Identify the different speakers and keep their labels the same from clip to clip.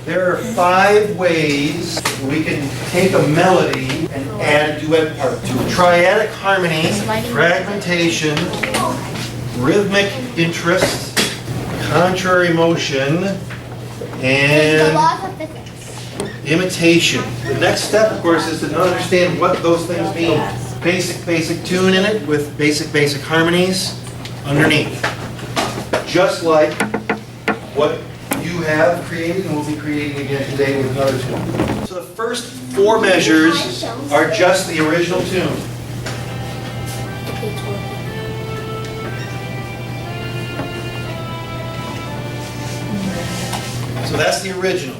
Speaker 1: There are 5 ways we can take a melody and add a duet part to it. Triadic harmony, fragmentation, rhythmic interest, contrary motion, and imitation. The next step, of course, is to understand what those things mean. Basic tune in it with basic harmonies underneath. Just like what you have created and will be creating again today with another tune. So the first 4 measures are just the original tune. So that's the original.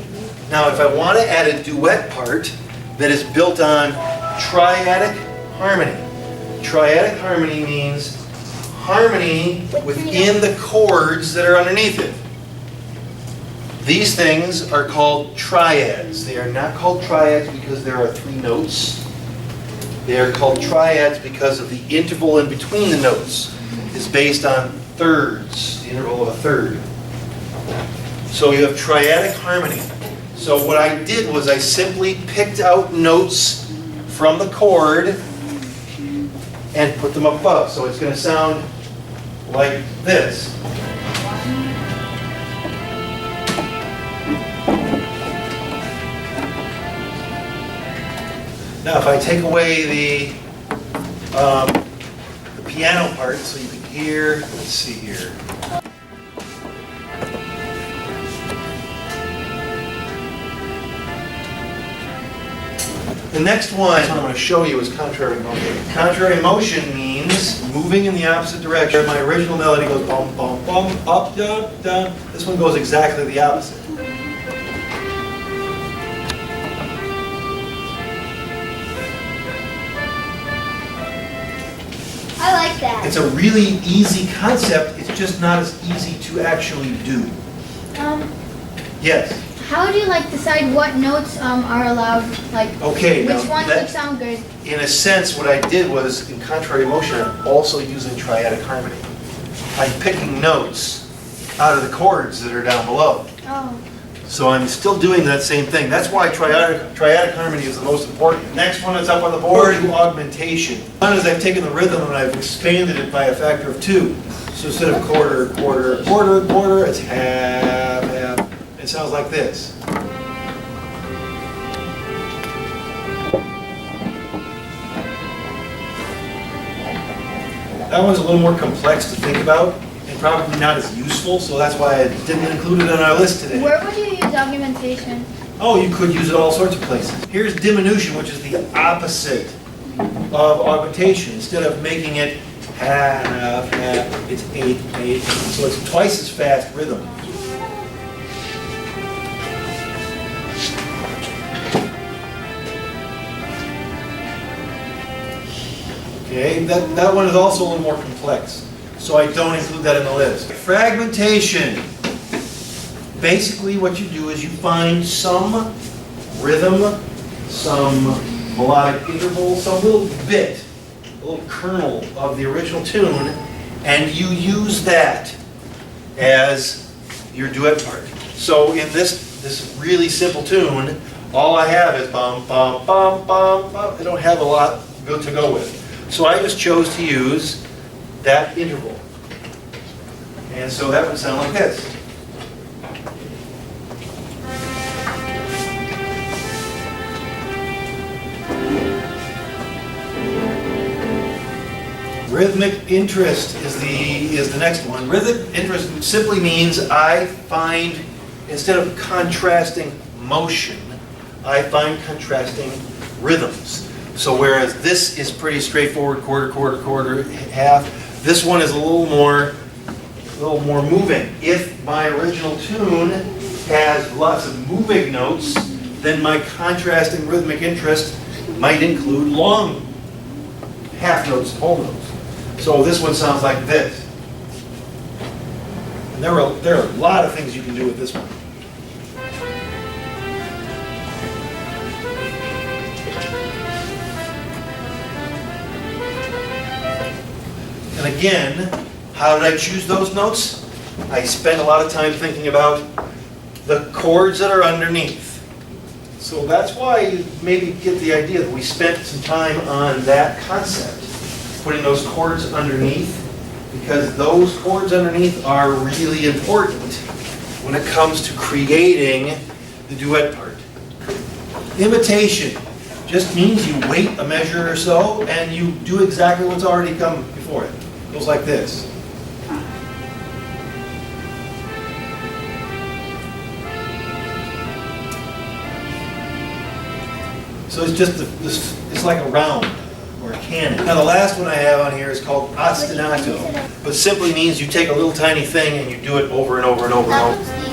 Speaker 1: Now if I want to add a duet part that is built on triadic harmony. Triadic harmony means harmony within the chords that are underneath it. These things are called triads. They are not called triads because there are 3 notes. They are called triads because of the interval in between the notes is based on thirds, the interval of a third. So you have triadic harmony. So what I did was I simply picked out notes from the chord and put them above. So it's going to sound like this. Now if I take away the piano part so you can hear, let's see here. The next one I'm going to show you is contrary motion. Contrary motion means moving in the opposite direction. My original melody goes bum, bum, bum, up, down, down. This one goes exactly the opposite.
Speaker 2: I like that.
Speaker 1: It's a really easy concept. It's just not as easy to actually do. Yes?
Speaker 2: How do you decide what notes are allowed?
Speaker 1: Okay,
Speaker 2: which
Speaker 1: now
Speaker 2: ones
Speaker 1: that-
Speaker 2: would sound good?
Speaker 1: In a sense, what I did was, in contrary motion, I'm also using triadic harmony. I'm picking notes out of the chords that are down below.
Speaker 2: Oh.
Speaker 1: So I'm still doing that same thing. That's why triadic harmony is the most important. Next one that's up on the board is augmentation. One is I've taken the rhythm and I've expanded it by a factor of 2. So instead of quarter, quarter, quarter, quarter, it's half, half. It sounds like this. That one's a little more complex to think about and probably not as useful, so that's why I didn't include it on our list today.
Speaker 2: Where would you use augmentation?
Speaker 1: Oh, you could use it all sorts of places. Here's diminution, which is the opposite of augmentation. Instead of making it half, half, it's 8, 8. So it's twice as fast rhythm. Okay, that one is also a little more complex, so I don't include that in the list. Fragmentation. Basically what you do is you find some rhythm, some melodic interval, some little bit, a little kernel of the original tune, and you use that as your duet part. So in this really simple tune, all I have is bum, bum, bum, bum, bum. I don't have a lot good to go with. So I just chose to use that interval. And so that would sound like this. Rhythmic interest is the next one. Rhythmic interest simply means I find, instead of contrasting motion, I find contrasting rhythms. So whereas this is pretty straightforward, quarter, quarter, quarter, half, this one is a little more moving. If my original tune has lots of moving notes, then my contrasting rhythmic interest might include long half notes and whole notes. So this one sounds like this. And there are a lot of things you can do with this one. And again, how did I choose those notes? I spent a lot of time thinking about the chords that are underneath. So that's why you maybe get the idea that we spent some time on that concept, putting those chords underneath, because those chords underneath are really important when it comes to creating the duet part. Imitation just means you wait a measure or so and you do exactly what's already come before it. It goes like this. So it's just it's like a round or a cannon. Now the last one I have on here is called Ostinato, but simply means you take a little tiny thing and you do it over and over and over and over.